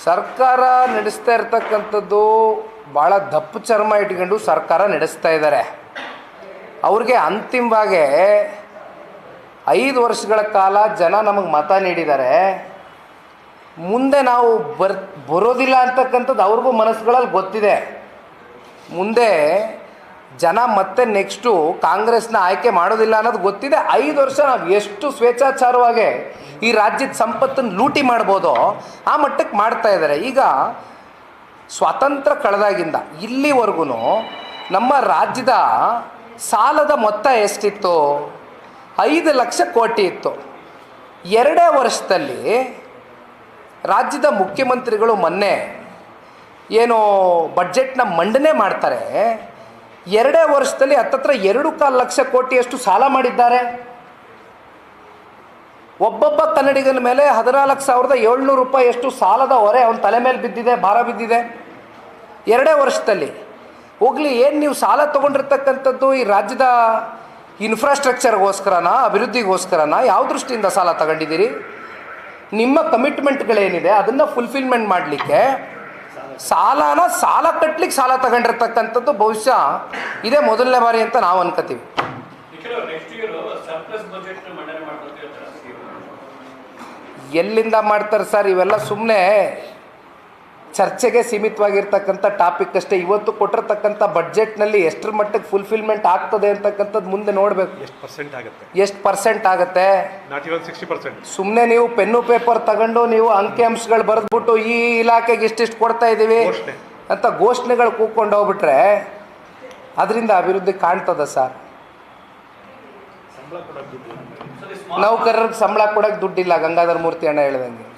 ಸರ್ಕಾರ ನಡೆಸ್ತಾ ಇರ್ತಕ್ಕಂಥದ್ದು ಭಾಳ ದಪ್ಪು ಚರ್ಮ ಇಟ್ಕೊಂಡು ಸರ್ಕಾರ ನಡೆಸ್ತಾ ಇದ್ದಾರೆ. ಅವ್ರಿಗೆ ಅಂತಿಮವಾಗಿ 5 ವರ್ಷಗಳ ಕಾಲ ಜನ ನಮಗೆ ಮತ ನೀಡಿದ್ದಾರೆ. ಮುಂದೆ ನಾವು ಬರೋದಿಲ್ಲ ಅಂತಕ್ಕಂಥದ್ದು ಅವ್ರಿಗೂ ಮನಸ್ಸುಗಳಲ್ಲಿ ಗೊತ್ತಿದೆ. ಮುಂದೆ ಜನ ಮತ್ತೆ ನೆಕ್ಸ್ಟು ಕಾಂಗ್ರೆಸ್ನ ಆಯ್ಕೆ ಮಾಡೋದಿಲ್ಲ ಅನ್ನೋದು ಗೊತ್ತಿದೆ. 5 ವರ್ಷ ನಾವು ಎಷ್ಟು ಸ್ವೇಚ್ಛಾಚಾರವಾಗಿ ಈ ರಾಜ್ಯದ ಸಂಪತ್ತನ್ನು ಲೂಟಿ ಮಾಡ್ಬೋದೋ ಆ ಮಟ್ಟಕ್ಕೆ ಮಾಡ್ತಾ ಇದ್ದಾರೆ. ಈಗ ಸ್ವಾತಂತ್ರ್ಯ ಕಳೆದಾಗಿಂದ ಇಲ್ಲಿವರೆಗೂ ನಮ್ಮ ರಾಜ್ಯದ ಸಾಲದ ಮೊತ್ತ ಎಷ್ಟಿತ್ತು? 5 ಲಕ್ಷ ಕೋಟಿ ಇತ್ತು. 2 ವರ್ಷದಲ್ಲಿ ರಾಜ್ಯದ ಮುಖ್ಯಮಂತ್ರಿಗಳು ಮೊನ್ನೆ ಏನು ಬಡ್ಜೆಟ್ನ ಮಂಡನೆ ಮಾಡ್ತಾರೆ, 2 ವರ್ಷದಲ್ಲಿ ಹತ್ತತ್ರ 2.25 ಲಕ್ಷ ಕೋಟಿಯಷ್ಟು ಸಾಲ ಮಾಡಿದ್ದಾರೆ. ಒಬ್ಬೊಬ್ಬ ಕನ್ನಡಿಗನ ಮೇಲೆ 14,700 ರೂಪಾಯಿಯಷ್ಟು ಸಾಲದ ಹೊರೆ ಅವನ ತಲೆ ಮೇಲೆ ಬಿದ್ದಿದೆ, ಭಾರ ಬಿದ್ದಿದೆ 2 ವರ್ಷದಲ್ಲಿ. ಹೋಗಲಿ, ಏನು ನೀವು ಸಾಲ ತೊಗೊಂಡಿರ್ತಕ್ಕಂಥದ್ದು ಈ ರಾಜ್ಯದ ಇನ್ಫ್ರಾಸ್ಟ್ರಕ್ಚರ್ಗೋಸ್ಕರನ, ಅಭಿವೃದ್ಧಿಗೋಸ್ಕರನ, ಯಾವ ದೃಷ್ಟಿಯಿಂದ ಸಾಲ ತಗೊಂಡಿದ್ದೀರಿ? ನಿಮ್ಮ ಕಮಿಟ್ಮೆಂಟ್ಗಳೇನಿದೆ ಅದನ್ನು ಫುಲ್ಫಿಲ್ಮೆಂಟ್ ಮಾಡಲಿಕ್ಕೆ ಸಾಲ ಕಟ್ಟಲಿಕ್ಕೆ ಸಾಲ ತಗೊಂಡಿರ್ತಕ್ಕಂಥದ್ದು ಬಹುಶಃ ಇದೇ ಮೊದಲನೇ ಬಾರಿ ಅಂತ ನಾವು ಅನ್ಕೋತೀವಿ. ಎಲ್ಲಿಂದ ಮಾಡ್ತಾರೆ ಸರ್? ಇವೆಲ್ಲ ಸುಮ್ಮನೆ ಚರ್ಚೆಗೆ ಸೀಮಿತವಾಗಿರ್ತಕ್ಕಂಥ ಟಾಪಿಕ್ ಅಷ್ಟೇ. ಇವತ್ತು ಕೊಟ್ಟಿರ್ತಕ್ಕಂಥ ಬಡ್ಜೆಟ್ನಲ್ಲಿ ಎಷ್ಟರ ಮಟ್ಟಕ್ಕೆ ಫುಲ್ಫಿಲ್ಮೆಂಟ್ ಆಗ್ತದೆ ಅಂತಕ್ಕಂಥದ್ದು ಮುಂದೆ ನೋಡಬೇಕು. ಎಷ್ಟು ಪರ್ಸೆಂಟ್ ಆಗುತ್ತೆ? ಸುಮ್ಮನೆ ನೀವು ಪೆನ್ನು ಪೇಪರ್ ತಗೊಂಡು ನೀವು ಅಂಕಿಅಂಶಗಳು ಬರೆದ್ಬಿಟ್ಟು ಈ ಇಲಾಖೆಗೆ ಇಷ್ಟಿಷ್ಟು ಕೊಡ್ತಾ ಇದ್ದೀವಿ ಅಂತ ಘೋಷಣೆಗಳು ಕೂತ್ಕೊಂಡು ಹೋಗ್ಬಿಟ್ರೆ ಅದರಿಂದ ಅಭಿವೃದ್ಧಿ ಕಾಣ್ತದ ಸರ್? ನೌಕರರಿಗೆ ಸಂಬಳ ಕೊಡೋಕ್ಕೆ ದುಡ್ಡಿಲ್ಲ, ಗಂಗಾಧರ ಮೂರ್ತಿ ಅಣ್ಣ ಹೇಳ್ದಂಗೆ.